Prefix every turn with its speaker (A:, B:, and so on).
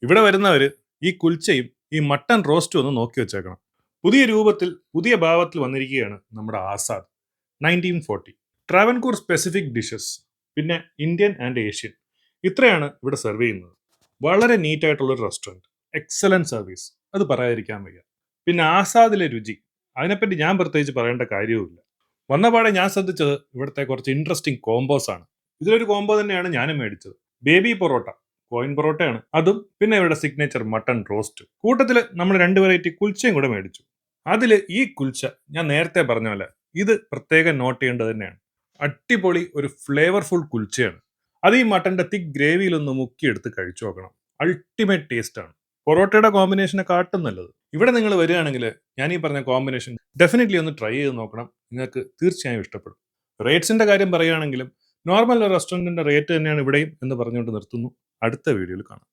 A: ഇവിടെ വരുന്നവർ ഈ കുൽച്ചയും ഈ മട്ടൺ റോസ്റ്റും ഒന്ന് നോക്കി വെച്ചേക്കണം. പുതിയ രൂപത്തിൽ പുതിയ ഭാവത്തിൽ വന്നിരിക്കുകയാണ് നമ്മുടെ ആസാദ് 1940. ട്രാവൻകൂർ സ്പെസിഫിക് ഡിഷസ്, പിന്നെ ഇന്ത്യൻ ആൻഡ് ഏഷ്യൻ, ഇത്രയാണ് ഇവിടെ സെർവ് ചെയ്യുന്നത്. വളരെ നീറ്റായിട്ടുള്ളൊരു റെസ്റ്റോറൻറ്റ്, എക്സലൻറ്റ് സർവീസ്, അത് പറയാതിരിക്കാൻ വയ്യ. പിന്നെ ആസാദിലെ രുചി, അതിനെപ്പറ്റി ഞാൻ പ്രത്യേകിച്ച് പറയേണ്ട കാര്യവുമില്ല. വന്നപാടെ ഞാൻ ശ്രദ്ധിച്ചത് ഇവിടുത്തെ കുറച്ച് ഇൻട്രസ്റ്റിംഗ് കോംബോസ് ആണ്. ഇതിലൊരു കോംബോ തന്നെയാണ് ഞാനും മേടിച്ചത്. ബേബി പൊറോട്ട, കോയിൻ പൊറോട്ടയാണ് അതും, പിന്നെ ഇവരുടെ സിഗ്നേച്ചർ മട്ടൺ റോസ്റ്റ്. കൂട്ടത്തിൽ നമ്മൾ 2 വെറൈറ്റി കുൽച്ചയും കൂടെ മേടിച്ചു. അതിൽ ഈ കുൽച്ച ഞാൻ നേരത്തെ പറഞ്ഞ പോലെ ഇത് പ്രത്യേകം നോട്ട് ചെയ്യേണ്ടത് തന്നെയാണ്. അടിപൊളി ഒരു ഫ്ലേവർഫുൾ കുൽച്ചയാണ്. അത് ഈ മട്ടന്റെ തിക് ഗ്രേവിയിലൊന്ന് മുക്കിയെടുത്ത് കഴിച്ചു നോക്കണം. അൾട്ടിമേറ്റ് ടേസ്റ്റ് ആണ്. പൊറോട്ടയുടെ കോമ്പിനേഷനെ കാട്ടും നല്ലത്. ഇവിടെ നിങ്ങൾ വരികയാണെങ്കിൽ ഞാൻ ഈ പറഞ്ഞ കോമ്പിനേഷൻ ഡെഫിനറ്റ്ലി ഒന്ന് ട്രൈ ചെയ്ത് നോക്കണം. നിങ്ങൾക്ക് തീർച്ചയായും ഇഷ്ടപ്പെടും. റേറ്റ്സിന്റെ കാര്യം പറയുകയാണെങ്കിലും നോർമൽ റെസ്റ്റോറൻറ്റിന്റെ റേറ്റ് തന്നെയാണ് ഇവിടെയും എന്ന് പറഞ്ഞുകൊണ്ട് നിർത്തുന്നു. അടുത്ത വീഡിയോയിൽ കാണാം.